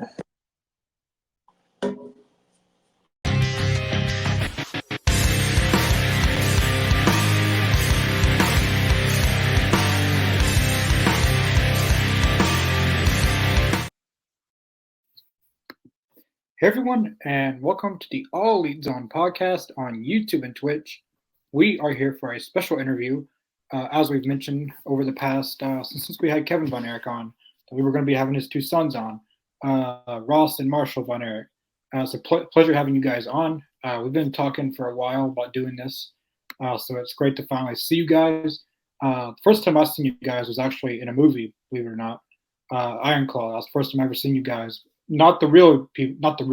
Hey everyone, and welcome to the All Elite Zone podcast on YouTube and Twitch. We are here for a special interview, as we've mentioned over the past since we had Kevin Von Erich on. We were going to be having his two sons on, Ross and Marshall Von Erich. It's a pleasure having you guys on. We've been talking for a while about doing this, so it's great to finally see you guys. The first time I seen you guys was actually in a movie, believe it or not, Iron Claw. That was the first time I ever seen you guys. Not the real people, not the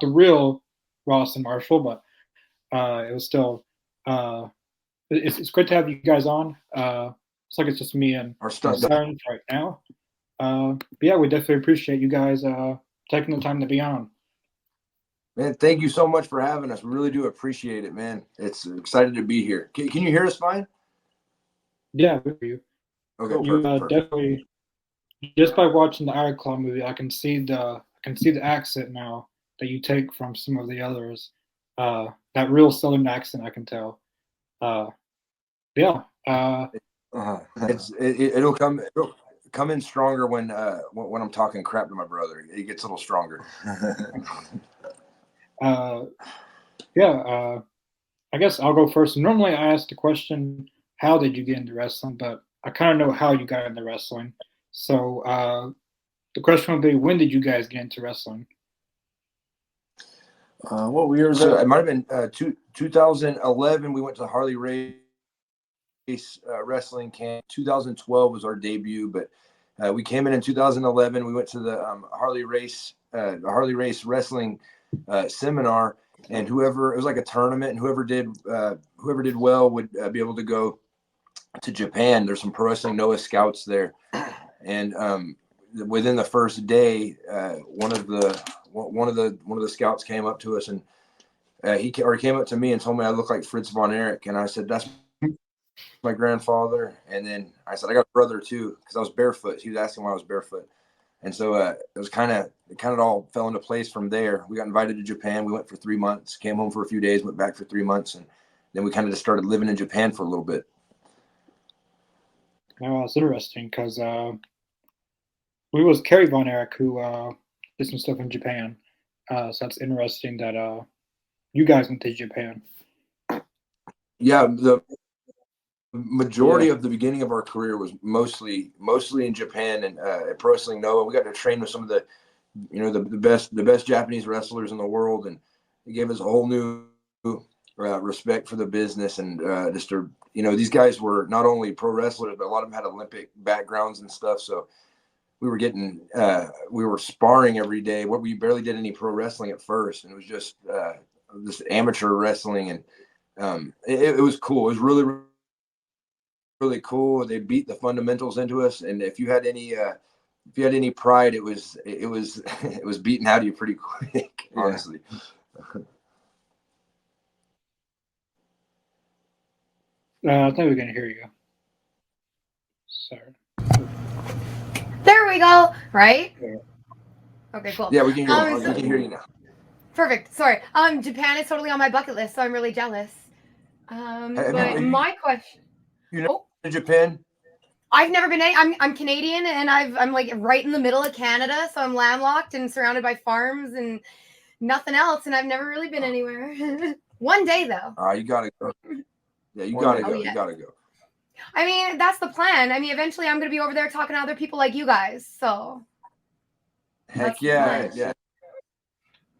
real Ross and Marshall, but it was still. It's great to have you guys on. It's like it's just me and our stuff right now. But yeah, we definitely appreciate you guys taking the time to be on. Man, thank you so much for having us. We really do appreciate it, man. It's excited to be here. Can you hear us fine? Yeah, we hear you. Okay, you perfect. Definitely. Just by watching the Iron Claw movie, I can see the accent now that you take from some of the others. That real Southern accent, I can tell. Yeah. It'll come in stronger when I'm talking crap to my brother. It gets a little stronger. I guess I'll go first. Normally, I ask the question, "How did you get into wrestling?" But I kind of know how you got into wrestling. So the question would be, when did you guys get into wrestling? What year was that? It might have been 2011. We went to Harley Race wrestling camp. 2012 was our debut, but we came in 2011. We went to the Harley Race wrestling seminar, and it was like a tournament, and whoever did well would be able to go to Japan. There's some Pro Wrestling Noah scouts there. And within the first day, one of the scouts came up to us, and he came up to me and told me I look like Fritz Von Erich, and I said, "That's my grandfather." And then I said, "I got a brother too," because I was barefoot. He was asking why I was barefoot, and so it all fell into place from there. We got invited to Japan. We went for 3 months, came home for a few days, went back for 3 months, and then we kind of just started living in Japan for a little bit. Now it's interesting because we was Kerry Von Erich who did some stuff in Japan. So that's interesting that you guys went to Japan. Yeah, the majority of the beginning of our career was mostly in Japan and at Pro Wrestling Noah. We got to train with some of the best Japanese wrestlers in the world, and it gave us a whole new respect for the business, and these guys were not only pro wrestlers, but a lot of them had Olympic backgrounds and stuff. So we were sparring every day. We barely did any pro wrestling at first, and it was just amateur wrestling, and it was cool. It was really, really cool. They beat the fundamentals into us, and if you had any pride, it was beaten out of you pretty quick, honestly. I think we're gonna hear you. Sorry. There we go. Right? Yeah. Okay, cool. Yeah, we can hear you. We can hear you now. Perfect. Sorry. Japan is totally on my bucket list, so I'm really jealous. But my question. You know, Japan? I've never been. I'm Canadian, and I'm like right in the middle of Canada, so I'm landlocked and surrounded by farms and nothing else, and I've never really been anywhere. One day though. You gotta go. Yeah, you gotta go. Yeah. You gotta go. I mean, that's the plan. I mean, eventually I'm gonna be over there talking to other people like you guys. So. Heck yeah.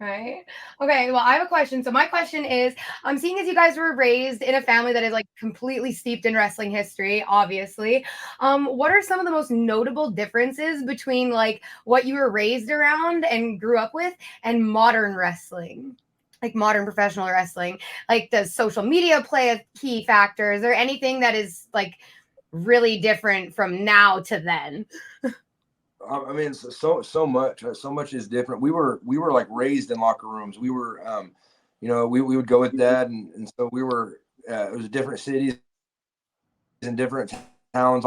Right. Okay. Well, I have a question. So my question is, seeing as you guys were raised in a family that is like completely steeped in wrestling history, obviously, what are some of the most notable differences between like what you were raised around and grew up with and modern wrestling? Like modern professional wrestling? Like, does social media play a key factor? Is there anything that is like really different from now to then? I mean, so much is different. We were like raised in locker rooms. We were, we would go with dad, and so we were. It was different cities and different towns.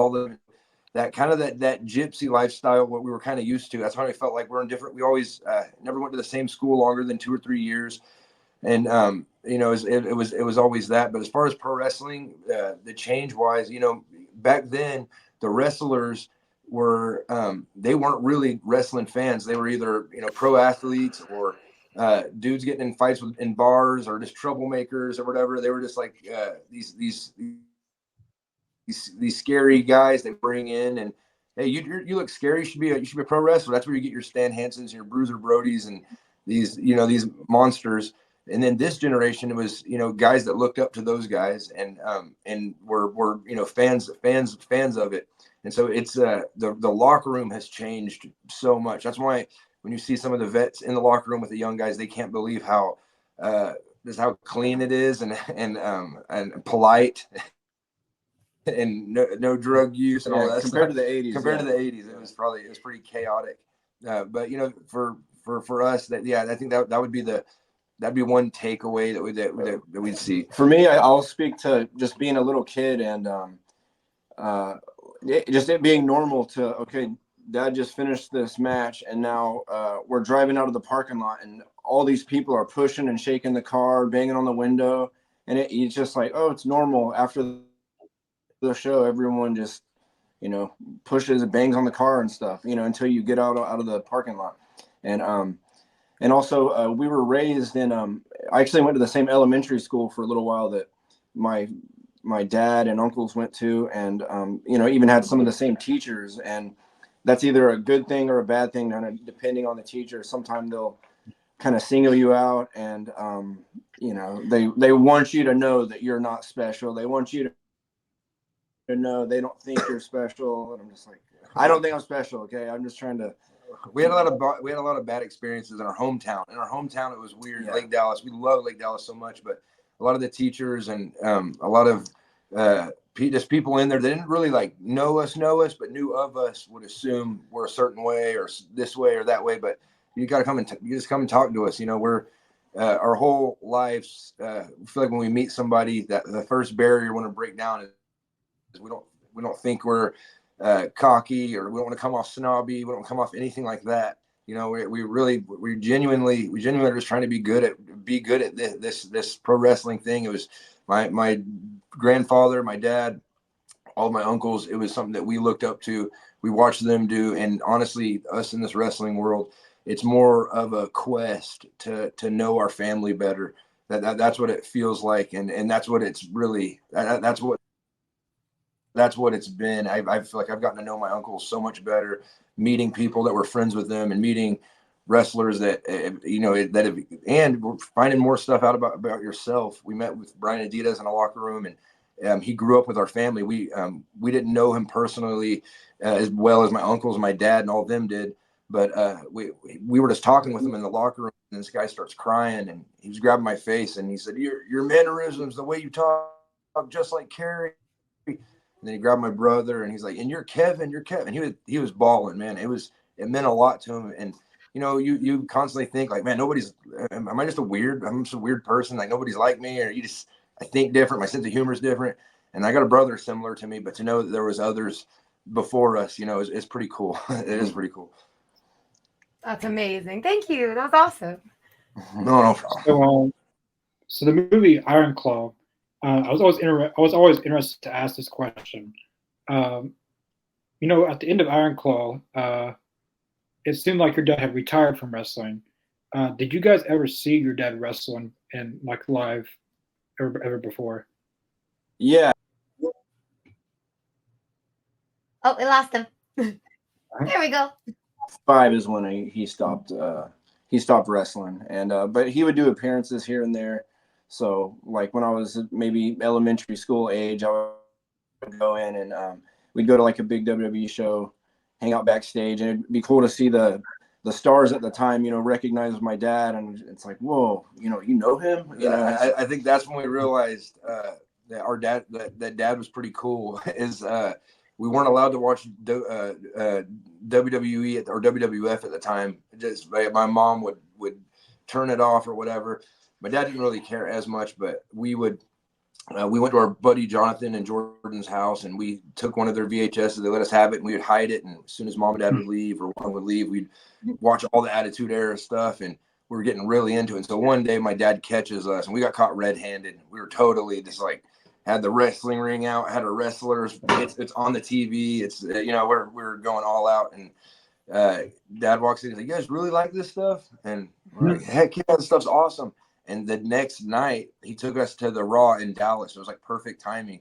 that kind of that gypsy lifestyle, what we were kind of used to. That's why we felt like we're in different. We always never went to the same school longer than 2 or 3 years, and it was always that. But as far as pro wrestling, the change wise, back then the wrestlers were they weren't really wrestling fans. They were either pro athletes or dudes getting in fights in bars or just troublemakers or whatever. They were just like these scary guys they bring in, and hey, you look scary. You should be a pro wrestler. That's where you get your Stan Hansens, your Bruiser Brodies, and these monsters. And then this generation, it was guys that looked up to those guys and were fans of it. And so it's the locker room has changed so much. That's why when you see some of the vets in the locker room with the young guys, they can't believe how just how clean it is and polite. And no drug use and all that compared stuff. to the 80s. Compared to the 80s, it was pretty chaotic. But for us, I think that would be that'd be one takeaway that we'd see. For me, I'll speak to just being a little kid and just it being normal to, okay, Dad just finished this match and now we're driving out of the parking lot and all these people are pushing and shaking the car, banging on the window, and it's just like, oh, it's normal. After the show, everyone just pushes and bangs on the car and stuff, until you get out of the parking lot. And also we were raised in I actually went to the same elementary school for a little while that my dad and uncles went to, and even had some of the same teachers, and that's either a good thing or a bad thing, kind of depending on the teacher. Sometimes they'll kind of single you out, and they want you to know that you're not special. They want you to know they don't think you're special, and I'm just like, I don't think I'm special. Okay, I'm just trying to. We had a lot of bad experiences in our hometown. In our hometown, it was weird. Yeah. Lake Dallas, we love Lake Dallas so much, but a lot of the teachers and a lot of just people in there, they didn't really know us, but knew of us, would assume we're a certain way or this way or that way. But you got to come and you just come and talk to us. We're our whole lives. We feel like when we meet somebody, that the first barrier we want to break down is we don't think we're cocky, or we don't want to come off snobby. We don't come off anything like that. We genuinely are just trying to be good at this pro wrestling thing. It was my grandfather, my dad, all my uncles. It was something that we looked up to. We watched them do, and honestly, us in this wrestling world, it's more of a quest to know our family better. That's what it feels like, and that's what it's really. That's what it's been. I feel like I've gotten to know my uncles so much better, meeting people that were friends with them, and meeting wrestlers that and we're finding more stuff out about yourself. We met with Brian Adidas in a locker room, and he grew up with our family. We didn't know him personally as well as my uncles and my dad and all of them did, but we were just talking with him in the locker room, and this guy starts crying, and he was grabbing my face, and he said, "Your mannerisms, the way you talk, just like Kerry." And then he grabbed my brother, and he's like, "And you're Kevin." He was bawling, man. It meant a lot to him. And you constantly think like, man, am I just I'm just a weird person. Like nobody's like me, or I think different. My sense of humor is different. And I got a brother similar to me, but to know that there was others before us, is pretty cool. It is pretty cool. That's amazing. Thank you. That was awesome. No problem. So the movie Iron Claw, I was always interested to ask this question. At the end of Iron Claw, it seemed like your dad had retired from wrestling. Did you guys ever see your dad wrestling in live ever before? Yeah. Oh, we lost him. There we go. 5 is when he stopped wrestling, and but he would do appearances here and there. So like when I was maybe elementary school age, I would go in and we'd go to like a big WWE show, hang out backstage, and it'd be cool to see the stars at the time, recognize my dad, and it's like, whoa, you know him. I think that's when we realized that our dad, that dad was pretty cool. We weren't allowed to watch WWE or WWF at the time. Just my mom would turn it off or whatever. My dad didn't really care as much, but we would we went to our buddy Jonathan and Jordan's house, and we took one of their VHSs. They let us have it, and we would hide it. And as soon as mom and dad would leave or one would leave, we'd watch all the Attitude Era stuff, and we were getting really into it. And so one day my dad catches us, and we got caught red-handed. We were totally just like had the wrestling ring out, had our wrestlers. It's on the TV. It's we're going all out, and dad walks in. He's like, "You guys really like this stuff?" And we're like, "Heck yeah, this stuff's awesome." And the next night, he took us to the Raw in Dallas. It was like perfect timing.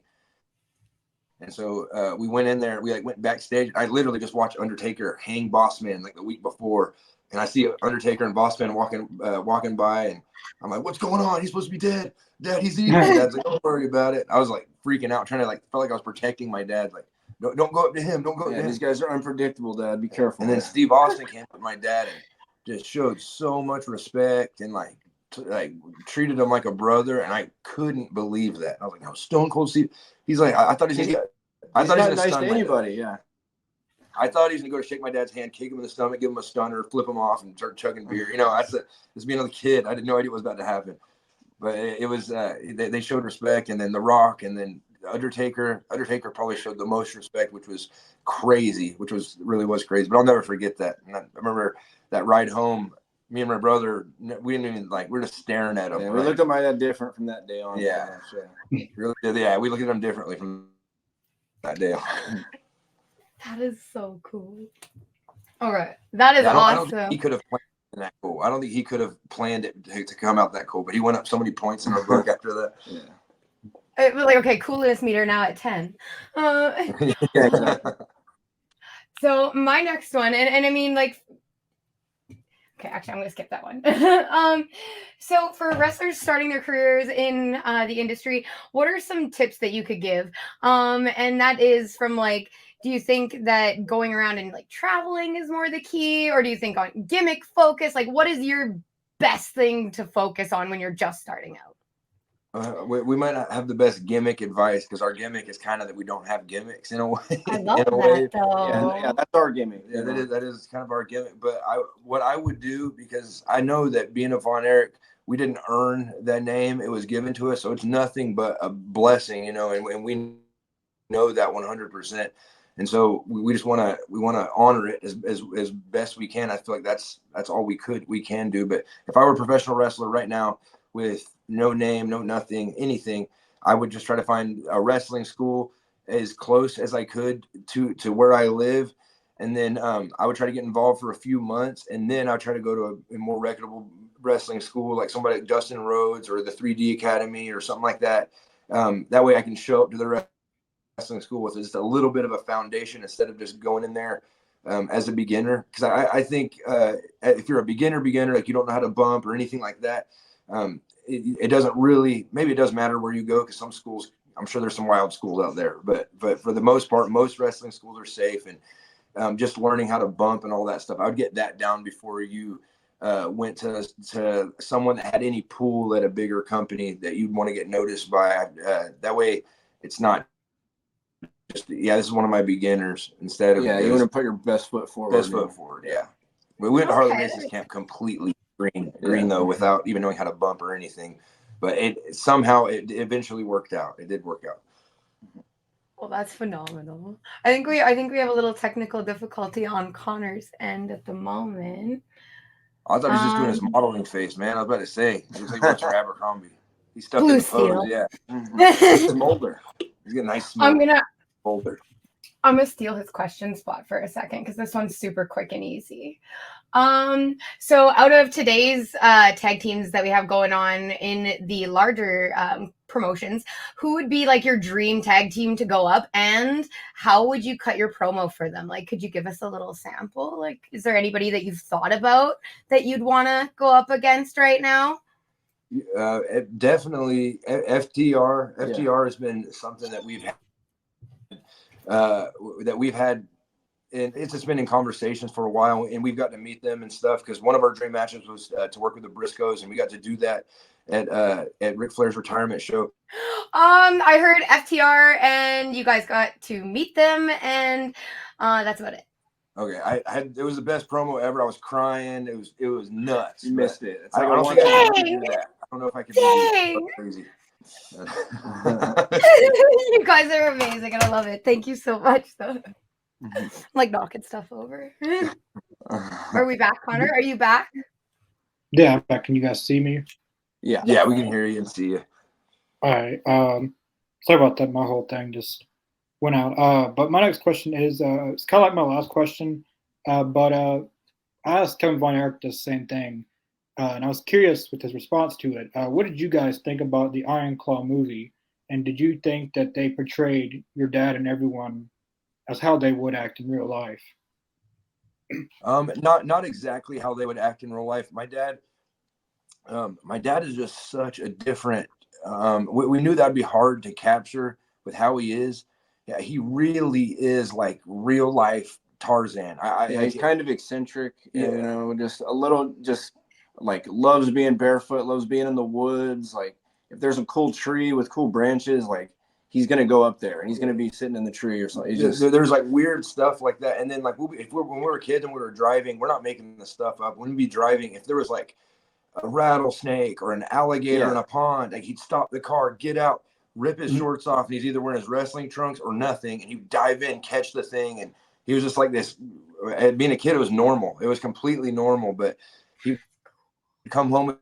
And so we went in there. We went backstage. I literally just watched Undertaker hang Bossman like the week before, and I see Undertaker and Bossman walking by, and I'm like, "What's going on? He's supposed to be dead. Dad, he's eating." Dad's like, "Don't worry about it." I was like freaking out, trying to felt like I was protecting my dad. Like, don't go up to him. Don't go up to him. These guys are unpredictable, Dad. Be careful. And then Steve Austin came with my dad and just showed so much respect and treated him like a brother, and I couldn't believe that. I was like, "No, Stone Cold Steve." He's like, I thought he's gonna nice to anybody. Yeah, I thought he was gonna go to shake my dad's hand, kick him in the stomach, give him a stunner, flip him off, and start chugging beer. That's being a kid. I had no idea what was about to happen, but it was. They showed respect, and then The Rock, and then Undertaker. Undertaker probably showed the most respect, which was crazy. Really was crazy. But I'll never forget that. And I remember that ride home. Me and my brother, we didn't even we were just staring at him. Yeah, we looked at my dad different from that day on. Yeah. Really did. Yeah, we looked at him differently from that day on. That is so cool. All right. That is awesome. I don't think he could have planned that cool. I don't think he could have planned it to come out that cool, but he went up so many points in our book after that. Yeah. It was like, okay, coolness meter now at 10. Yeah, exactly. So my next one, and I mean, okay, actually, I'm going to skip that one. So for wrestlers starting their careers in the industry, what are some tips that you could give? And that is from do you think that going around and traveling is more the key, or do you think on gimmick focus? What is your best thing to focus on when you're just starting out? We might not have the best gimmick advice because our gimmick is kind of that we don't have gimmicks in a way. I love that though. Yeah, that's our gimmick. Yeah, that is kind of our gimmick. But what I would do, because I know that being a Von Erich, we didn't earn that name; it was given to us, so it's nothing but a blessing, and we know that 100%. And so we just want to honor it as best we can. I feel like that's all we can do. But if I were a professional wrestler right now with no name, no nothing, anything, I would just try to find a wrestling school as close as I could to where I live. And then I would try to get involved for a few months. And then I'd try to go to a more reputable wrestling school, like somebody like Dustin Rhodes or the 3D Academy or something like that. That way I can show up to the wrestling school with just a little bit of a foundation instead of just going in there as a beginner. Because I think if you're a beginner, like you don't know how to bump or anything like that, it doesn't really, maybe it does matter where you go, because some schools, I'm sure there's some wild schools out there, but for the most part, most wrestling schools are safe. And just learning how to bump and all that stuff, I would get that down before you went to someone that had any pull at a bigger company that you'd want to get noticed by. That way it's not just, this is one of my beginners, instead of, you want to put your best foot forward. Yeah. We went to Harley Race's camp completely green though, without even knowing how to bump or anything, but it eventually worked out. It did work out. Well, that's phenomenal. I think we have a little technical difficulty on Connor's end at the moment. I thought he was just doing his modeling face, man. I was about to say, he looks like Richard Abercrombie. He's stuck in the pose. Yeah. Smolder. He's got a nice smolder. I'm gonna steal his question spot for a second, because this one's super quick and easy. So out of today's tag teams that we have going on in the larger promotions, who would be your dream tag team to go up, and how would you cut your promo for them? Could you give us a little sample? Is there anybody that you've thought about that you'd want to go up against right now? Definitely FTR. FTR has been something that we've had, and it's just been in conversations for a while, and we've got to meet them and stuff, because one of our dream matches was to work with the Briscoes, and we got to do that at Ric Flair's retirement show. I heard FTR and you guys got to meet them, and that's about it. Okay, it was the best promo ever. I was crying. It was nuts. You missed it. I don't know if I could do that. I don't know if I could do that. Crazy. You guys are amazing, and I love it. Thank you so much, though. Like knocking stuff over. Are we back, Connor? Are you back? Yeah, I'm back. Can you guys see me? Yeah. Yeah, we can hear you and see you. All right. Sorry about that. My whole thing just went out. But my next question is it's kind of like my last question. But I asked Kevin Von Erich the same thing, and I was curious with his response to it. What did you guys think about the Iron Claw movie? And did you think that they portrayed your dad and everyone as how they would act in real life? Not exactly how they would act in real life. My dad is just such a different. We knew that'd be hard to capture with how he is. Yeah, he really is like real life Tarzan. He's kind of eccentric, Yeah. you know, just a little, just like loves being barefoot, loves being in the woods. Like if there's a cool tree with cool branches, like he's gonna go up there and he's gonna be sitting in the tree or something. There's like weird stuff like that. And then like when we were kids and we were driving, we're not making this stuff up. When we'd be driving, if there was like a rattlesnake or an alligator in a pond, like he'd stop the car, get out, rip his shorts off, and he's either wearing his wrestling trunks or nothing, and he'd dive in, catch the thing, and he was just like this. Being a kid, it was normal. It was completely normal. But he'd come home with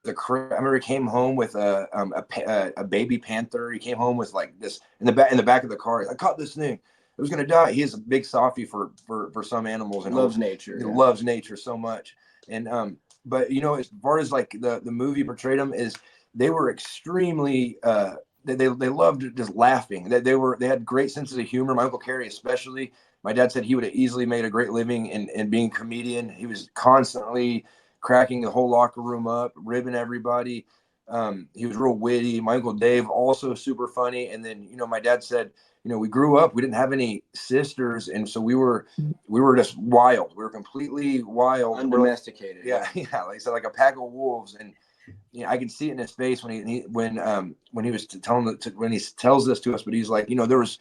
I remember he came home with a baby panther. He came home with like this in the back of the car. I caught this thing. It was gonna die. He is a big softie for some animals and loves nature. He loves nature so much. And but you know, as far as like the movie portrayed them, is they were extremely they loved just laughing. They had great senses of humor. My Uncle Kerry especially. My dad said he would have easily made a great living in being a comedian. He was constantly cracking the whole locker room up, ribbing everybody. He was real witty. My Uncle Dave also super funny. And then, you know, my dad said, you know, we grew up, we didn't have any sisters, and so we were just wild. We were completely wild, undomesticated. Yeah, like I said, like a pack of wolves. And you know, I could see it in his face when he was when he tells this to us. But he's like, you know, there was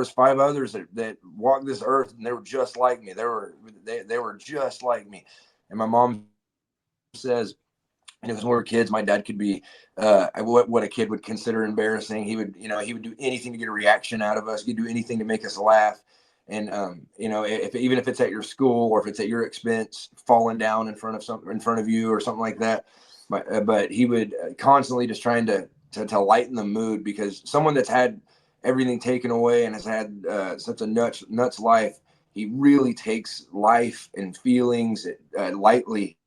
5 others that walked this earth, and they were just like me. They were just like me. And my mom says, you know, because when we were kids, my dad could be what a kid would consider embarrassing. He would do anything to get a reaction out of us. He'd do anything to make us laugh. And you know, even if it's at your school or if it's at your expense, falling down in front of you or something like that. But he would constantly just trying to lighten the mood, because someone that's had everything taken away and has had such a nuts life, he really takes life and feelings lightly.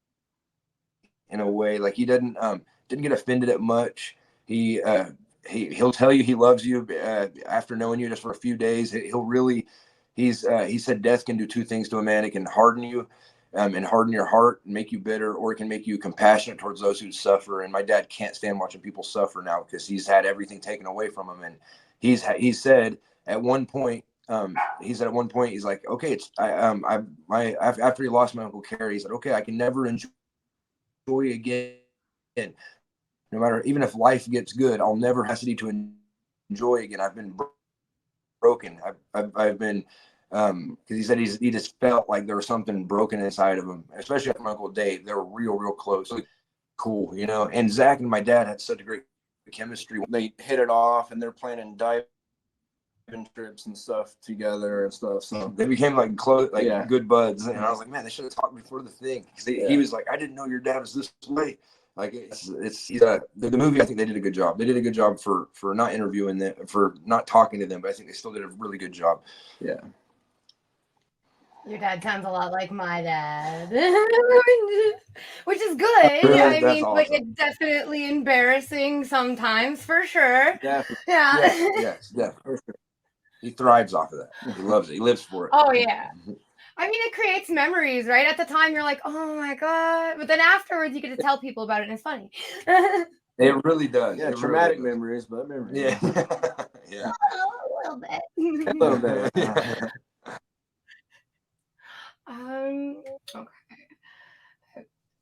In a way, like he didn't get offended at much. He'll tell you he loves you after knowing you just for a few days. He said death can do 2 things to a man. It can harden you and harden your heart and make you bitter, or it can make you compassionate towards those who suffer. And my dad can't stand watching people suffer now, because he's had everything taken away from him. And he said at one point, he's like, okay, after he lost my Uncle Kerry, he said, okay, I can never enjoy again. No matter, even if life gets good, I'll never have capacity to enjoy again. I've been broken. I've been because he said he just felt like there was something broken inside of him, especially after my Uncle Dave. They were real close. Like, cool, you know. And Zach and my dad had such a great chemistry. They hit it off, and they're planning diving trips and stuff together and stuff. So they became like close, good buds. And I was like, man, they should have talked before the thing. Because he was like, I didn't know your dad was this way. Like the movie, I think they did a good job. They did a good job for not interviewing them, for not talking to them, but I think they still did a really good job. Yeah. Your dad sounds a lot like my dad, which is good. Really? I mean, awesome. But it's definitely embarrassing sometimes, for sure. Definitely. Yeah. Yes, definitely. He thrives off of that. He loves it. He lives for it. Oh yeah. I mean, it creates memories, right? At the time, you're like, "Oh my god," but then afterwards, you get to tell people about it, and it's funny. It really does. Yeah, traumatic memories, but memories. Yeah. Yeah. A little bit. A little bit. Okay.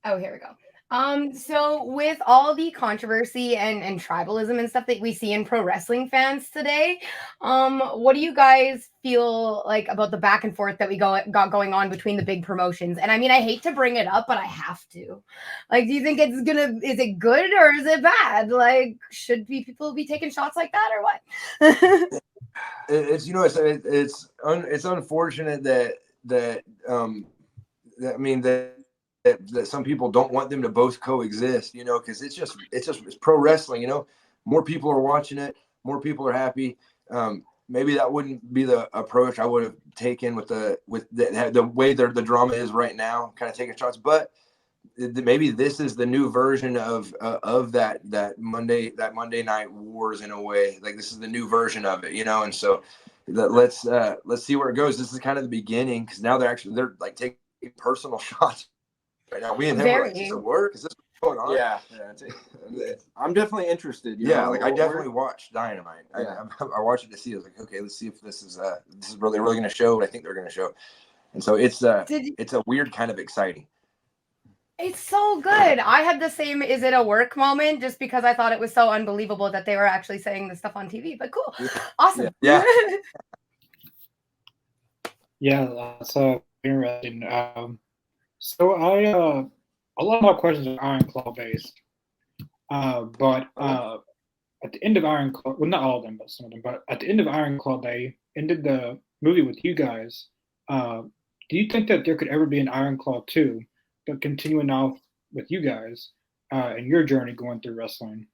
Oh, here we go. So with all the controversy and tribalism and stuff that we see in pro wrestling fans today, what do you guys feel like about the back and forth that we got going on between the big promotions? And I mean, I hate to bring it up, but I have to. Like, do you think is it good or is it bad? Like, should people be taking shots like that or what? It's it's unfortunate that I mean that some people don't want them to both coexist, because it's pro wrestling, more people are watching it, more people are happy. Maybe that wouldn't be the approach I would have taken with the way the drama is right now, kind of taking shots, but maybe this is the new version of that Monday Night Wars in a way. Like, this is the new version of it, and so let's see where it goes. This is kind of the beginning, because now they're like taking personal shots right now. We and him are like, is this a work? Is this going on? Yeah. I'm definitely interested. I definitely watched Dynamite. Yeah. I watched it to see. I was like, okay, let's see if this is really going to show what I think they're going to show. And so it's a weird kind of exciting. It's so good. I had the same "is it a work" moment, just because I thought it was so unbelievable that they were actually saying this stuff on TV. But cool, awesome. Yeah. Yeah, that's interesting. So a lot of my questions are Iron Claw based, but at the end of Iron Claw, well, not all of them, but some of them. But at the end of Iron Claw, they ended the movie with you guys. Do you think that there could ever be an Iron Claw 2, but continuing off with you guys and your journey going through wrestling?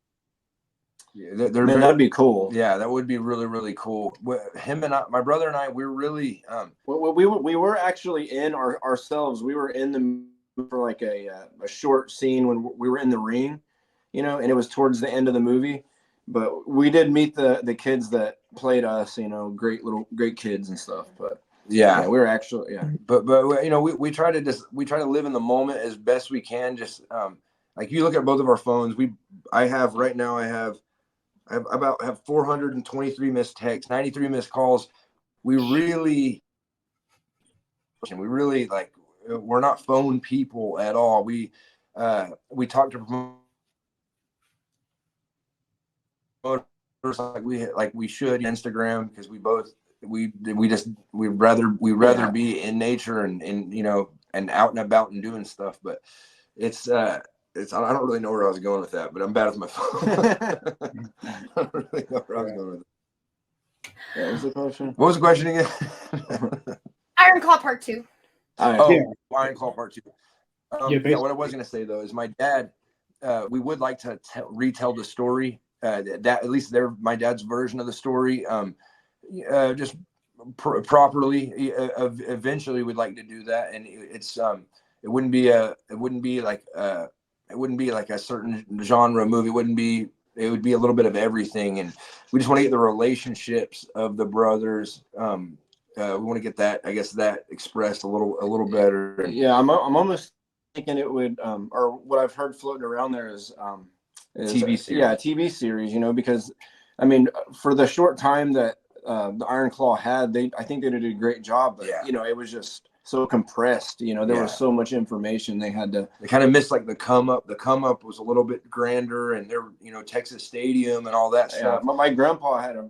Yeah, that'd be cool. Yeah, that would be really, really cool. Him and I, my brother and I, we're really. We were actually in ourselves. We were in the for like a short scene when we were in the ring, and it was towards the end of the movie. But we did meet the kids that played us. Great kids and stuff. But yeah, we were actually But we try to live in the moment as best we can. Just like, you look at both of our phones. I have 423 missed texts, 93 missed calls. We really like, we're not phone people at all. We talk to promoters like we should Instagram, because we'd rather be in nature and out and about and doing stuff. But I don't really know where I was going with that, but I'm bad with my phone. I don't really know where I was going with it. What was the question? What was the question again? Iron Claw Part 2. Iron Claw Part 2. What I was going to say, though, is my dad, we would like to retell the story, that at least my dad's version of the story, just properly. Eventually, we'd like to do that, and it wouldn't be like a certain genre movie. It would be a little bit of everything, and we just want to get the relationships of the brothers. We want to get that expressed a little better. Yeah, I'm almost thinking it would, or what I've heard floating around there is TV series. Yeah, TV series. Because I mean, for the short time that the Iron Claw had, I think they did a great job. But it was just so compressed. There was so much information they had to. They kind of missed like the come up. The come up was a little bit grander, and there, Texas Stadium and all that stuff. My grandpa had a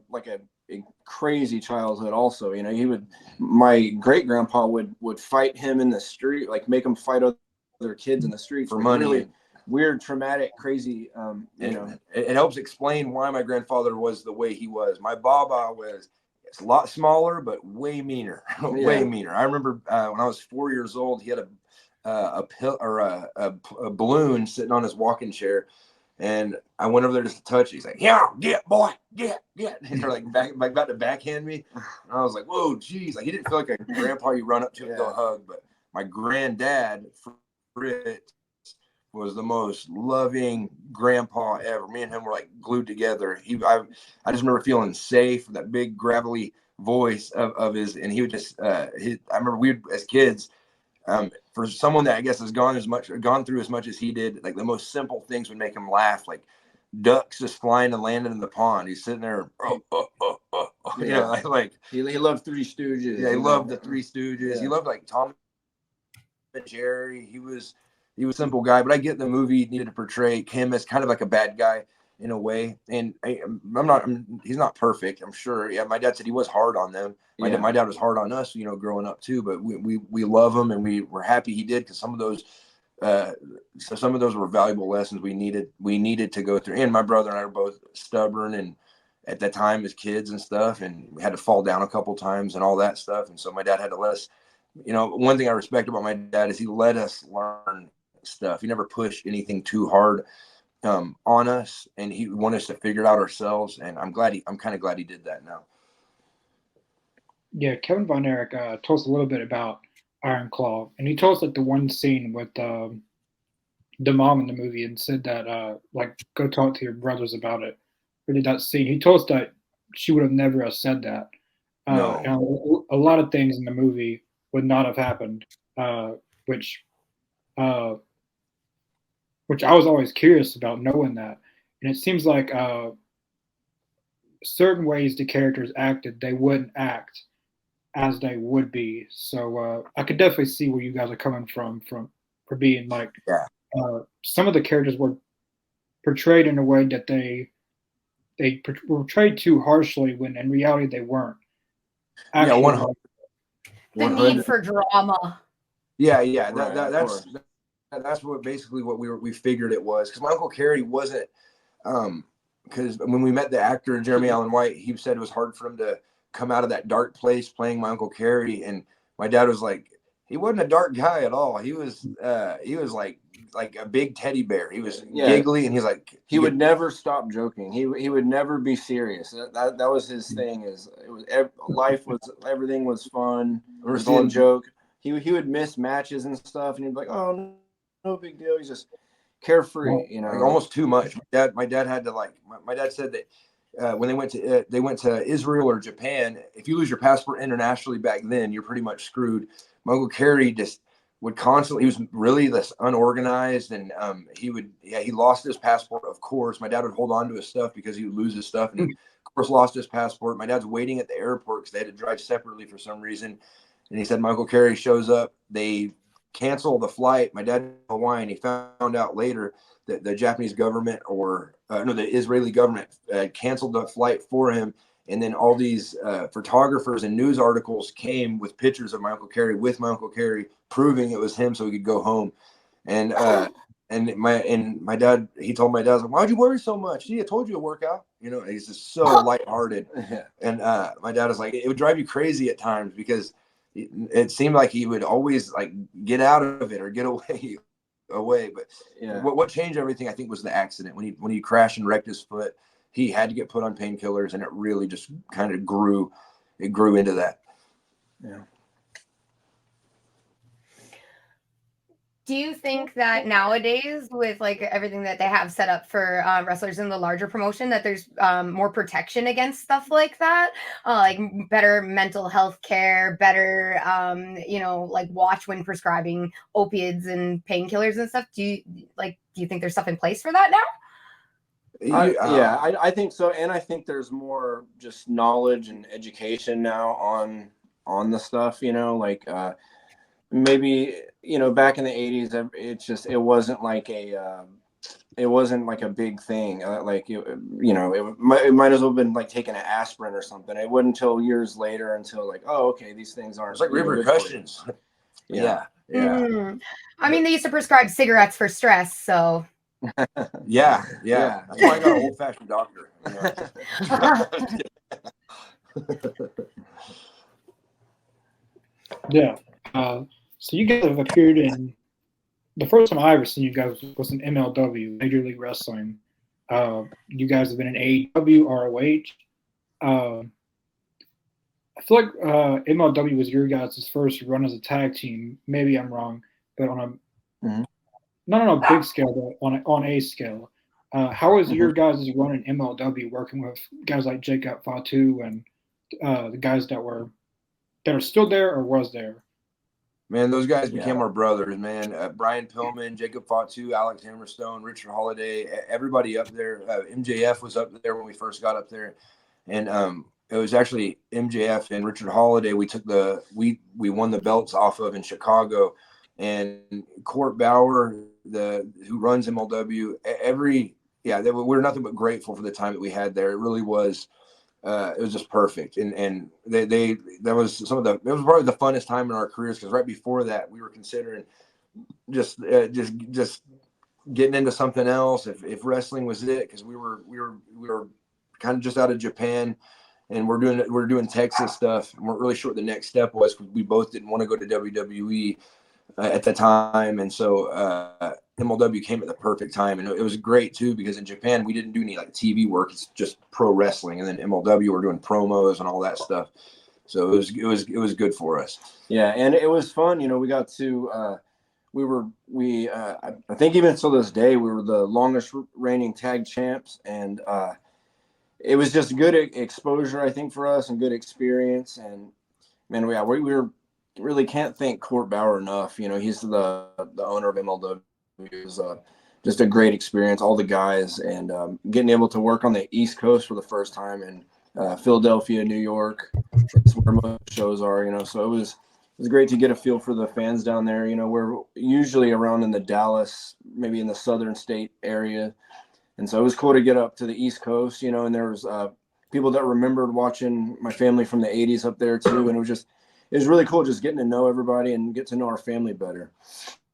crazy childhood. Also, my great grandpa would fight him in the street, like make him fight other kids in the street for money. Really weird, traumatic, crazy. It helps explain why my grandfather was the way he was. My baba was. It's a lot smaller, but way meaner. Way meaner. I remember when I was 4 years old, he had a balloon sitting on his walking chair, and I went over there just to touch it. He's like, "Yeah, get boy, get." And they're like about to backhand me. And I was like, "Whoa, geez!" Like, he didn't feel like a grandpa you run up to and go hug. But my granddad, Fritz, was the most loving grandpa ever. Me and him were like glued together. I just remember feeling safe, that big gravelly voice of his, and he would just I remember as kids, for someone that I guess has gone through as much as he did, like the most simple things would make him laugh, like ducks just flying and landing in the pond. He's sitting there, like he loved Three Stooges. Yeah, he loved the Three Stooges. He loved like Tom and Jerry. he was a simple guy, but I get the movie needed to portray him as kind of like a bad guy in a way. And he's not perfect, I'm sure. Yeah, my dad said he was hard on them. My dad was hard on us, growing up too. But we love him, and we're happy he did, because some of those were valuable lessons we needed to go through. And my brother and I were both stubborn, and at that time as kids and stuff, and we had to fall down a couple times and all that stuff. And so my dad had to let us. One thing I respect about my dad is he let us learn stuff. He never pushed anything too hard on us, and he wanted us to figure it out ourselves. And I'm kind of glad he did that now. Yeah, Kevin Von Erich told us a little bit about Iron Claw, and he told us like the one scene with the mom in the movie, and said that like, go talk to your brothers about it. Really, that scene, he told us that she would have never have said that. No. And a lot of things in the movie would not have happened, which I was always curious about knowing that. And it seems like certain ways the characters acted, they wouldn't act as they would be. So I could definitely see where you guys are coming from for being like, some of the characters were portrayed in a way that they were portrayed too harshly, when in reality they weren't. Actually, 100. The need for drama. Yeah. That's what basically what we figured it was, because my Uncle Kerry wasn't. Because when we met the actor Jeremy Allen White, he said it was hard for him to come out of that dark place playing my Uncle Kerry, and my dad was like, he wasn't a dark guy at all. He was like a big teddy bear. He was giggly, and he's like, he would never stop joking. He would never be serious. That was his thing. Everything was fun. It was all a joke. He would miss matches and stuff, and he'd be like, oh, no big deal. He's just carefree, like almost too much. My dad had to my dad said that when they went to Israel or Japan, if you lose your passport internationally back then, you're pretty much screwed. My Uncle Kerry just would constantly, he was really this unorganized, and he lost his passport, of course. My dad would hold on to his stuff because he would lose his stuff, and he, of course, lost his passport. My dad's waiting at the airport because they had to drive separately for some reason, and he said my Uncle Kerry shows up. They cancel the flight. My dad in Hawaii, and he found out later that the Japanese government the Israeli government canceled the flight for him. And then all these photographers and news articles came with pictures of my Uncle Kerry with my Uncle Kerry, proving it was him, so he could go home. And my dad, he told my dad, like, why'd you worry so much? See, I told you to work out. He's just so lighthearted. And my dad was like, it would drive you crazy at times, because it seemed like he would always like get out of it or get away. But what changed everything, I think, was the accident when he crashed and wrecked his foot. He had to get put on painkillers, and it really just kind of grew. It grew into that. Yeah. Do you think that nowadays, with like everything that they have set up for wrestlers in the larger promotion, that there's more protection against stuff like that, like better mental health care, better like watch when prescribing opiates and painkillers and stuff? Do you think there's stuff in place for that now? I think so, and I think there's more just knowledge and education now on the stuff. Maybe back in the 80s, it wasn't like a big thing. It might as well have been like taking an aspirin or something. It wasn't until years later until like, oh, okay, these things aren't. It's like repercussions. Yeah. Mm. I mean, they used to prescribe cigarettes for stress, so. Yeah. That's why I got an old-fashioned doctor. Yeah. So you guys have appeared in, the first time I ever seen you guys was in MLW, Major League Wrestling. You guys have been in AEW, ROH. I feel like MLW was your guys' first run as a tag team. Maybe I'm wrong, but on a not on a big scale, but on a scale. How was your guys' run in MLW, working with guys like Jacob Fatu and the guys that are still there or was there? Man, those guys became our brothers, man. Brian Pillman, Jacob Fatu, Alex Hammerstone, Richard Holiday, everybody up there. MJF was up there when we first got up there. And it was actually MJF and Richard Holiday we won the belts off of in Chicago. and Court Bauer, who runs MLW, we're nothing but grateful for the time that we had there. It really was. It was just perfect, and that was it was probably the funnest time in our careers, because right before that we were considering just getting into something else if wrestling was it, because we were kind of just out of Japan, and we're doing Texas stuff, and we're really sure what the next step was. We both didn't want to go to WWE at the time, and so MLW came at the perfect time, and it was great too, because in Japan we didn't do any like TV work; it's just pro wrestling, and then MLW we're doing promos and all that stuff. So it was good for us. Yeah, and it was fun. We got to I think even till this day we were the longest reigning tag champs, and it was just good exposure, I think, for us, and good experience. And man, we really can't thank Court Bauer enough. He's the owner of MLW. It was just a great experience, all the guys, and getting able to work on the East Coast for the first time in Philadelphia, New York. That's where most shows are, so it was great to get a feel for the fans down there. We're usually around in the Dallas, maybe in the southern state area. And so it was cool to get up to the East Coast, and there was people that remembered watching my family from the 80s up there too. And it was really cool just getting to know everybody and get to know our family better.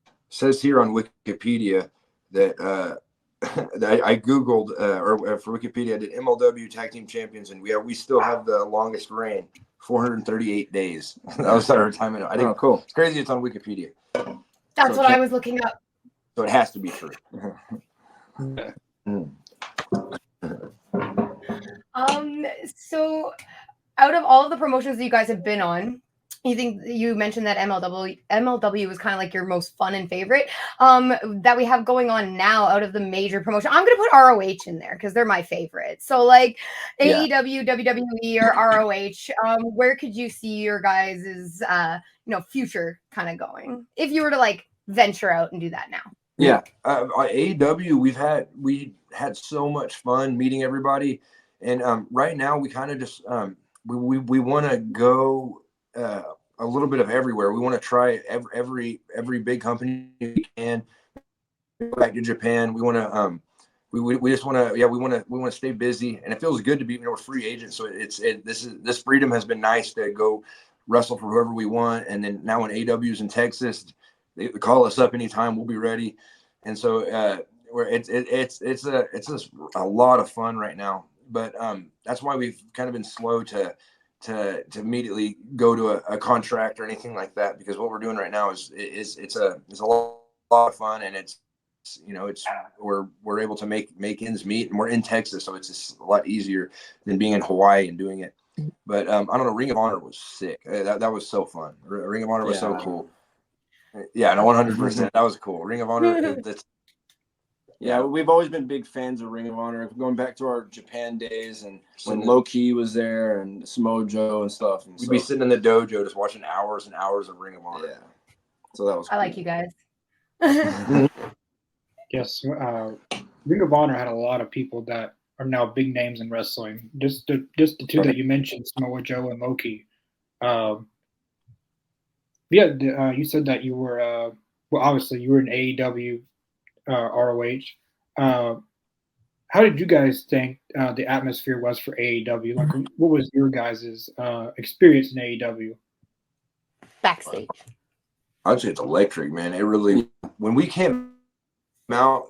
It says here on Wikipedia that that I Googled, or for Wikipedia, I did MLW Tag Team Champions, and we still have the longest reign, 438 days. That was our time. I think cool. It's crazy. It's on Wikipedia. That's what I was looking up. So it has to be true. So out of all of the promotions that you guys have been on, you mentioned that MLW was kind of like your most fun and favorite that we have going on now out of the major promotion. I'm going to put ROH in there because they're my favorite. So like AEW, WWE, or ROH, where could you see your guys' future kind of going if you were to like venture out and do that now? Yeah, AEW, we had so much fun meeting everybody, and right now we kind of just we want to go a little bit of everywhere. We want to try every big company we can. Go back to Japan. We want to we just want to we want to stay busy, and it feels good to be we're free agents. So this freedom has been nice to go wrestle for whoever we want, and then now when AEW's in Texas, they call us up anytime. We'll be ready. And so it's just a lot of fun right now. But that's why we've kind of been slow to immediately go to a contract or anything like that, because what we're doing right now is a lot of fun, and it's we're able to make ends meet, and we're in Texas, so it's just a lot easier than being in Hawaii and doing it. But I don't know, Ring of Honor was sick. That was so fun. Ring of Honor was so cool. Yeah, no, 100%. That was cool. Ring of Honor. Yeah, we've always been big fans of Ring of Honor, going back to our Japan days, and when Low Key was there and Samoa Joe and stuff. And we'd be sitting in the dojo just watching hours and hours of Ring of Honor. Yeah, so that was. I like you guys. Yes, Ring of Honor had a lot of people that are now big names in wrestling. Just the two that you mentioned, Samoa Joe and Low Key. You said that you were obviously you were in AEW, ROH. How did you guys think the atmosphere was for AEW? Like, what was your guys' experience in AEW? Backstage. I'd say it's electric, man. It really, when we came out,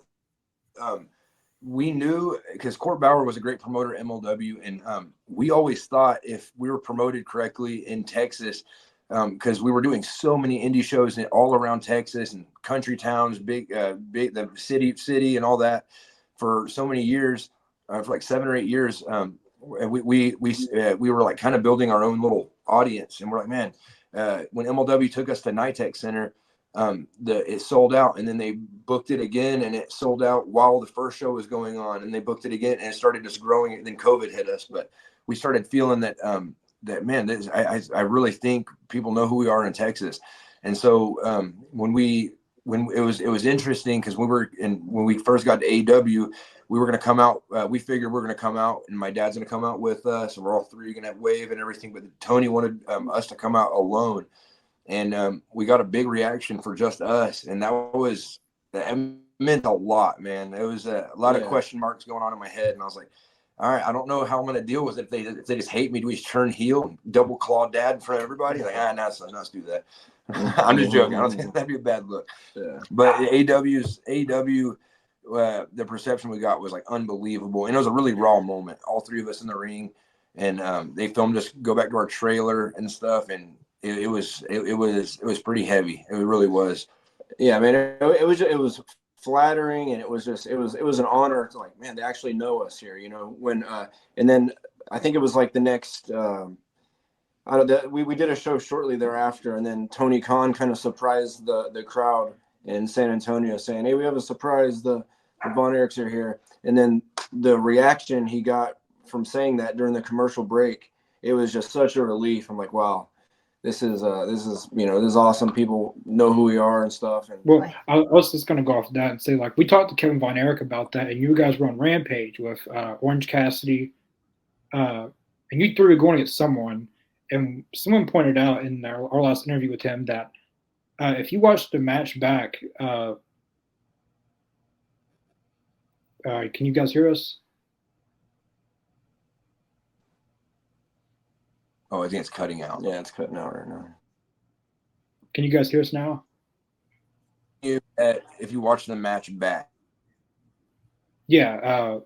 we knew, because Court Bauer was a great promoter at MLW, and we always thought if we were promoted correctly in Texas, because we were doing so many indie shows all around Texas and country towns, big the city and all that for so many years, for like 7 or 8 years. We were like kind of building our own little audience, and we're like, man, when MLW took us to NITEC Center, it sold out, and then they booked it again, and it sold out while the first show was going on, and they booked it again, and it started just growing. And then COVID hit us, but we started feeling that man, I really think people know who we are in Texas. And so when it was interesting, because when we first got to AEW, we were going to come out. We figured we're going to come out, and my dad's going to come out with us, and we're all three going to have Wave and everything. But Tony wanted us to come out alone, and we got a big reaction for just us, and that meant a lot, man. It was a lot of question marks going on in my head, and I was like, all right, I don't know how I'm gonna deal with it. If they just hate me, do we just turn heel and double claw dad in front of everybody? Like, let's do that. I'm just joking. I don't think that'd be a bad look. Yeah. But AEW, the perception we got was like unbelievable, and it was a really raw moment. All three of us in the ring, and they filmed us go back to our trailer and stuff, and it was pretty heavy. It really was. Yeah, man. It was flattering, and it was an honor to, like, man, they actually know us here, you know. When and then I think it was like the next we did a show shortly thereafter, and then Tony Khan kind of surprised the crowd in San Antonio, saying, hey, we have a surprise, the Von Erichs are here. And then the reaction he got from saying that during the commercial break, it was just such a relief. I'm like, wow, this is awesome. People know who we are and stuff. And well, I was just going to go off that and say, like, we talked to Kevin Von Erich about that, and you guys were on Rampage with Orange Cassidy, and you three were going against someone, and someone pointed out in our last interview with him that if you watch the match back, can you guys hear us? Oh, I think it's cutting out. Yeah, it's cutting out right now. Can you guys hear us now? If you watch the match back. Yeah,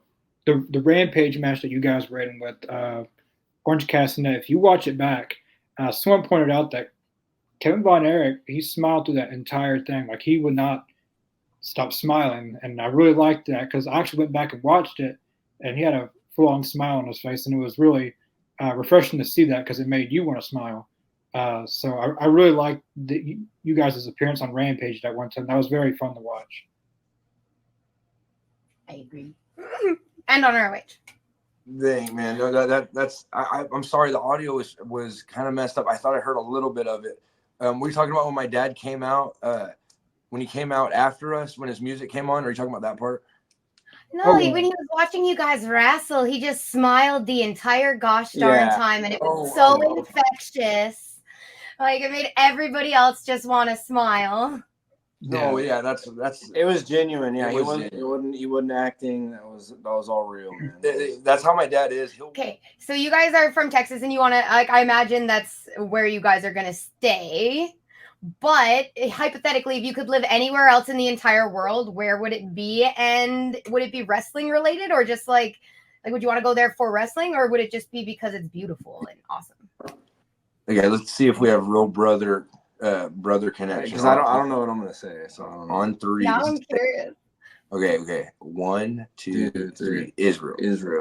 the Rampage match that you guys were in with Orange Cassidy, if you watch it back, someone pointed out that Kevin Von Erich, he smiled through that entire thing. Like, he would not stop smiling, and I really liked that because I actually went back and watched it, and he had a full-on smile on his face, and it was really refreshing to see that because it made you want to smile. So I really liked you guys' appearance on Rampage that one time. That was very fun to watch. I agree. And on ROH. Dang, man, no, that's I'm sorry, the audio was kind of messed up. I thought I heard a little bit of it. Were you talking about when my dad came out? When he came out after us, when his music came on? Or are you talking about that part? No, when he was watching you guys wrestle, he just smiled the entire gosh darn time, and it was so infectious. Like, it made everybody else just want to smile. No, yeah, that's it was genuine. Yeah, he wasn't acting. That was all real, man. That's how my dad is. Okay, so you guys are from Texas, and you want to, like, I imagine that's where you guys are gonna stay. But hypothetically, if you could live anywhere else in the entire world, where would it be? And would it be wrestling related, or just like would you want to go there for wrestling, or would it just be because it's beautiful and awesome? Okay, let's see if we have real brother connection. Because I don't know what I'm gonna say. So on three. Now I'm curious. Okay. 1, 2, 3. Israel.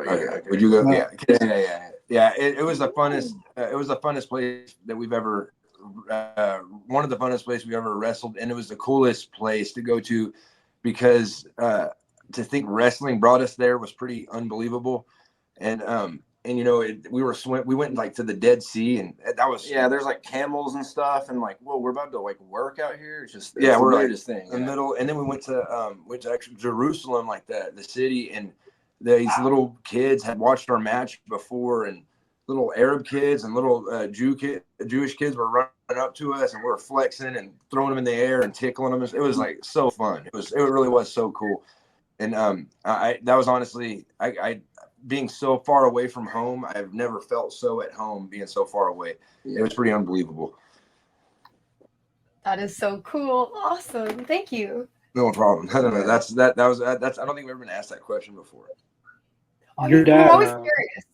Okay. Would you go? Yeah. It was the funnest. It was the funnest place that we've ever. One of the funnest places we ever wrestled, and it was the coolest place to go to, because to think wrestling brought us there was pretty unbelievable. And you know, we went like to the Dead Sea, and that was there's like camels and stuff, and like, whoa, we're about to like work out here. It's we're the weirdest thing. In the middle, and then we went to actually Jerusalem, like the city, and these little kids had watched our match before, and little Arab kids and little Jewish kids were running up to us, and we were flexing and throwing them in the air and tickling them. It was like so fun. It really was so cool. And that was honestly, I being so far away from home, I've never felt so at home being so far away. It was pretty unbelievable. That is so cool. Awesome. Thank you. No problem. I don't know. That's I don't think we've ever been asked that question before. Your dad, I'm always curious.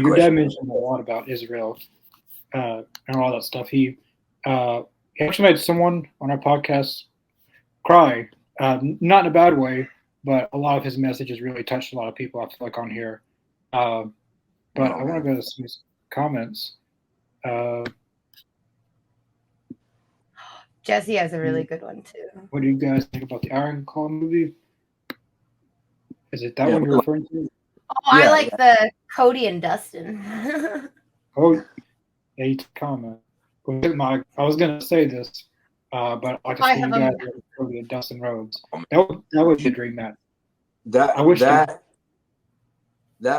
Your dad mentioned a lot about Israel and all that stuff. He actually made someone on our podcast cry, not in a bad way, but a lot of his messages really touched a lot of people, I feel like, on here. But I want to go to some comments. Jesse has a really good one, too. What do you guys think about the Iron Claw movie? Is it that one you're referring to? Oh, I like the Cody and Dustin. Oh, yeah, you comment. I was going to say this, but I can see you guys are Cody and Dustin Rhodes. That would be a dream match. That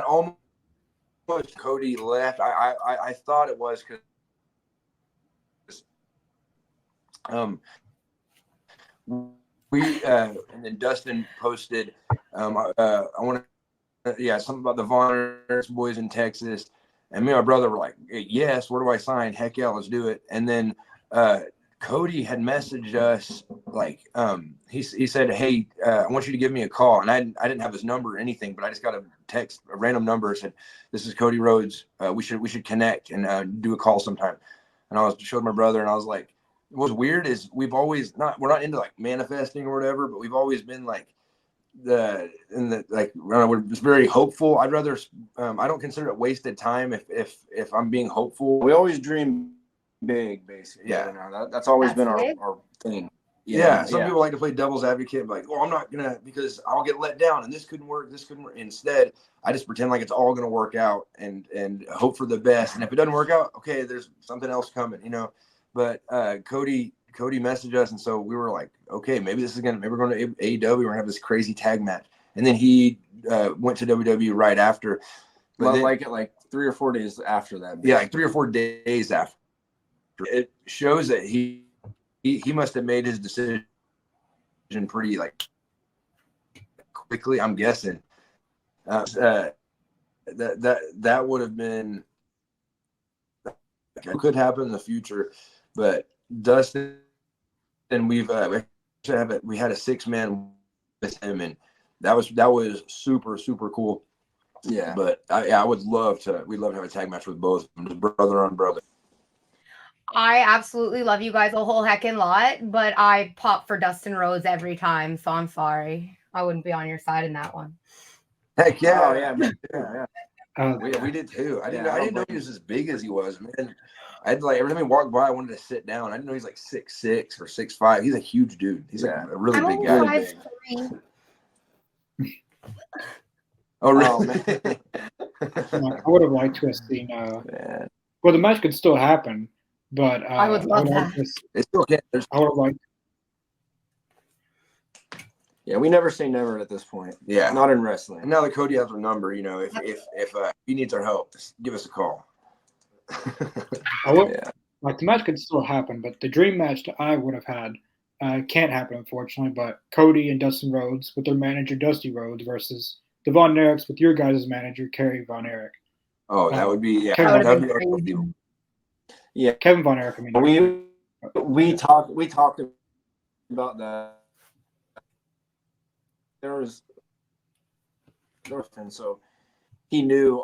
almost Cody left. I thought it was because We and then Dustin posted, I want to, something about the Von Erich boys in Texas, and me and my brother were like, yes, where do I sign? Heck yeah, let's do it. And then Cody had messaged us like, he said, hey, I want you to give me a call, and I didn't have his number or anything, but I just got a text, a random number, said, this is Cody Rhodes. We should connect and do a call sometime. And I showed my brother, and I was like, what's weird is we're not into like manifesting or whatever, but we've always been like we're just very hopeful. I'd rather I don't consider it wasted time if I'm being hopeful. We always dream big, basically. Yeah. You know, that's always been our thing. Yeah. Some people like to play devil's advocate, like, oh, I'm not gonna, because I'll get let down and this couldn't work. Instead, I just pretend like it's all gonna work out and hope for the best. And if it doesn't work out, okay, there's something else coming, you know. But Cody messaged us, and so we were like, okay, maybe we're going to AEW. We're gonna have this crazy tag match. And then he went to WWE right after. But then, like 3 or 4 days after that. Yeah, like 3 or 4 days after. It shows that he must have made his decision pretty like quickly. I'm guessing that would have been could happen in the future. But Dustin, and we had a 6-man with him, and that was super, super cool. Yeah. But we'd love to have a tag match with both of them, just brother on brother. I absolutely love you guys a whole heckin' lot, but I pop for Dustin Rhodes every time, so I'm sorry. I wouldn't be on your side in that one. Heck yeah. Oh, yeah. We did too. I didn't know he was as big as he was, man. I'd like every time he walked by, I wanted to sit down. I didn't know he's like 6'6" or 6'5". He's a huge dude. He's like a really big guy. 5'3". Oh, really? Oh, man. I would have liked to have seen. Well, the match could still happen, but I would love that. It still can. I would have liked. Yeah, we never say never at this point. Yeah, not in wrestling. And now that Cody has our number, you know, if he needs our help, just give us a call. Like the match could still happen, but the dream match that I would have had can't happen, unfortunately. But Cody and Dustin Rhodes with their manager Dusty Rhodes versus the Von Erichs with your guys' manager Kerry Von Erich. Oh, that would be Kevin, that would be unbelievable. Yeah, Kevin Von Erich. I mean, we talked about that. There was, and so he knew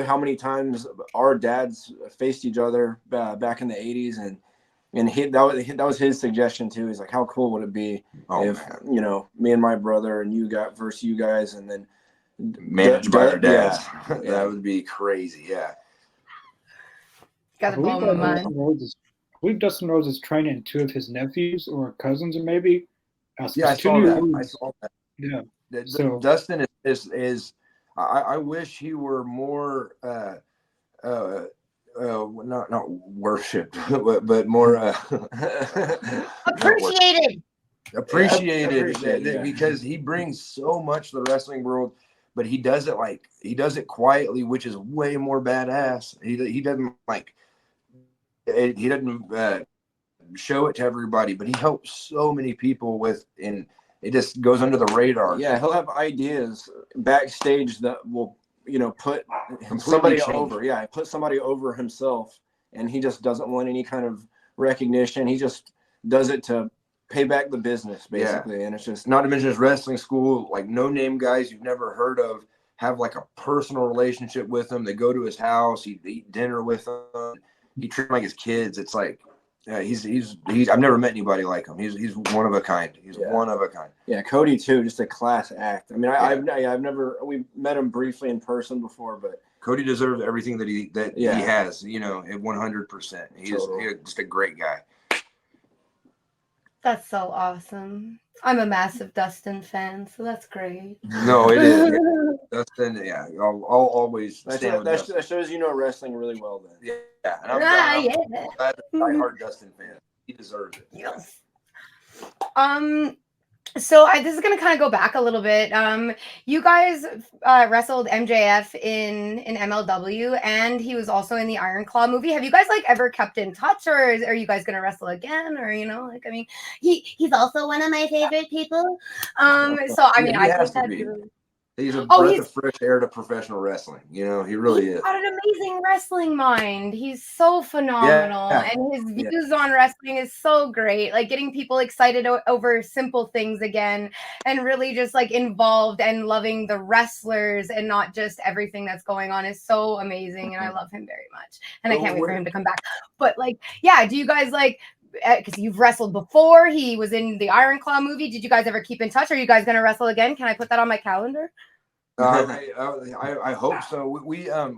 how many times our dads faced each other back in the 80s, and that was his suggestion too. He's like, how cool would it be if you know, me and my brother and you got versus you guys, and then managed by our dads. Yeah. That would be crazy. Yeah. Gotta blow my mind. I believe Dustin Rhodes is training 2 of his nephews or cousins, or maybe. I saw that. Yeah. So Dustin is I wish he were more not worshipped, but more appreciated because he brings so much to the wrestling world, but he does it quietly, which is way more badass. He doesn't show it to everybody, but he helps so many people and it just goes under the radar. Yeah, he'll have ideas backstage that will, you know, put somebody over. Yeah, put somebody over himself, and he just doesn't want any kind of recognition. He just does it to pay back the business, basically. Yeah. And it's just, not to mention his wrestling school, like no-name guys you've never heard of have like a personal relationship with him. They go to his house, he eat dinner with them, he treats them like his kids. It's like, yeah, he's I've never met anybody like him. He's one of a kind. He's one of a kind. Yeah, Cody too, just a class act. I mean, we've met him briefly in person before, but Cody deserves everything that he has. You know, at 100%. He's just a great guy. That's so awesome. I'm a massive Dustin fan, so that's great. No, it is. Dustin, I'll always stand with Dustin. That shows you know wrestling really well then. Yeah, and I'm glad a diehard Dustin fan. He deserves it. Yes. So this is going to kind of go back a little bit. You guys wrestled MJF in MLW, and he was also in the Iron Claw movie. Have you guys like ever kept in touch, or are you guys going to wrestle again? Or like, I mean, he's also one of my favorite people. So I mean, he I has think to that'd be. be really. He's a Oh, breath of fresh air to professional wrestling. You know, he really he's is. got an amazing wrestling mind. He's so phenomenal, and his views on wrestling is so great. Like getting people excited over simple things again, and really just like involved and loving the wrestlers and not just everything that's going on is so amazing. And I love him very much, and I can't wait for him to come back. But like, yeah, do you guys like? Because you've wrestled before. He was in the Iron Claw movie. Did you guys ever keep in touch? Are you guys going to wrestle again? Can I put that on my calendar? I hope so. We got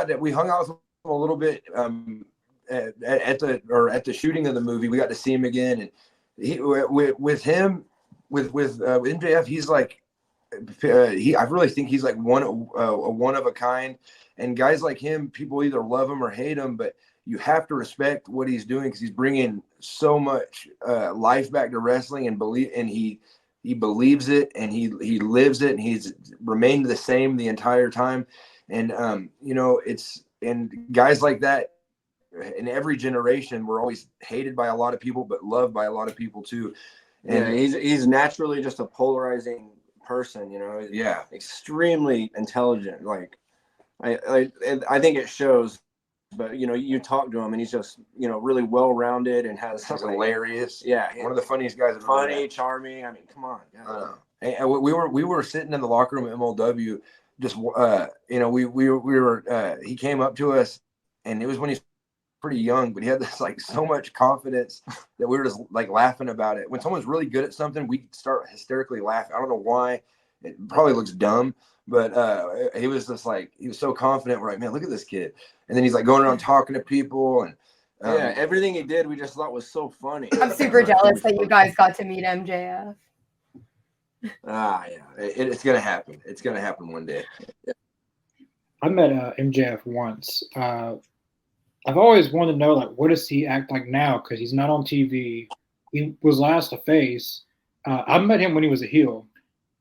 that. We hung out with him a little bit at the shooting of the movie. We got to see him again, and with MJF, he's like I really think he's like one of a kind. And guys like him, people either love him or hate him, but you have to respect what he's doing because he's bringing so much life back to wrestling and he believes it and he lives it and he's remained the same the entire time. And and guys like that in every generation were always hated by a lot of people, but loved by a lot of people too. And he's naturally just a polarizing person, extremely intelligent. Like I think it shows. But you talk to him and he's just really well-rounded and has hilarious. One of the funniest guys. Funny, charming. I mean, come on. And we were sitting in the locker room at MLW. Just we were. He came up to us, and it was when he's pretty young, but he had this like so much confidence that we were just like laughing about it. When someone's really good at something, we start hysterically laughing. I don't know why. It probably looks dumb. But he was just like, he was so confident. We're like, man, look at this kid. And then he's like going around talking to people. And everything he did, we just thought was so funny. I'm super jealous that you guys got to meet MJF. It's going to happen. It's going to happen one day. I met MJF once. I've always wanted to know, like, what does he act like now? Because he's not on TV. He was last a face. I met him when he was a heel.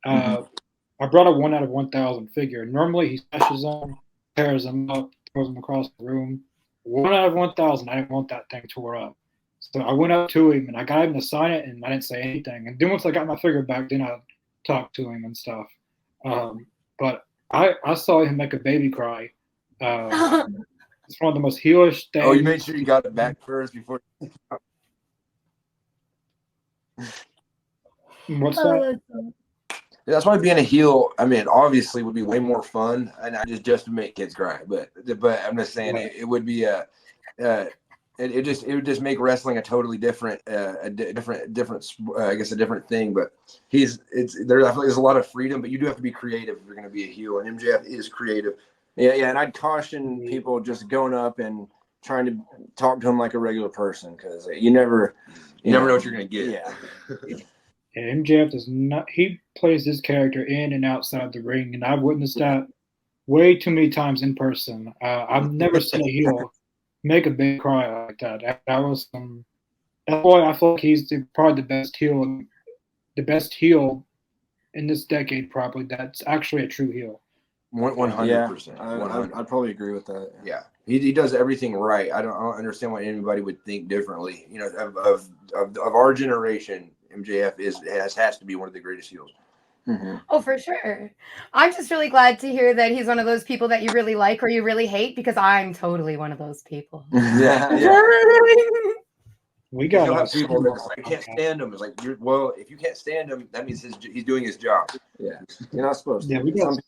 I brought a 1 out of 1,000 figure. Normally he smashes them, tears them up, throws them across the room. 1 out of 1,000, I didn't want that thing tore up. So I went up to him and I got him to sign it and I didn't say anything. And then once I got my figure back, then I talked to him and stuff. But I saw him make a baby cry. It's one of the most heelish things. Oh, you made sure you got it back first before. What's that? That's why being a heel, I mean, obviously would be way more fun, and I just to make kids cry. But I'm just saying it would be it would just make wrestling a totally different I guess a different thing. But I feel like there's a lot of freedom, but you do have to be creative if you're going to be a heel, and MJF is creative. Yeah, and I'd caution people just going up and trying to talk to him like a regular person because you never know what you're going to get. Yeah. And MJF does not. He plays this character in and outside the ring, and I've witnessed that way too many times in person. I've never seen a heel make a big cry like that. That was some. That's why I feel like he's probably the best heel in this decade. Probably that's actually a true heel. 100%. I'd probably agree with that. Yeah, he does everything right. I don't understand why anybody would think differently. Of our generation. MJF has to be one of the greatest heels. Mm-hmm. Oh, for sure. I'm just really glad to hear that he's one of those people that you really like or you really hate because I'm totally one of those people. Yeah. We got people that like, can't stand him. It's like, if you can't stand him, that means he's doing his job. Yeah, you're not supposed to. Yeah, we got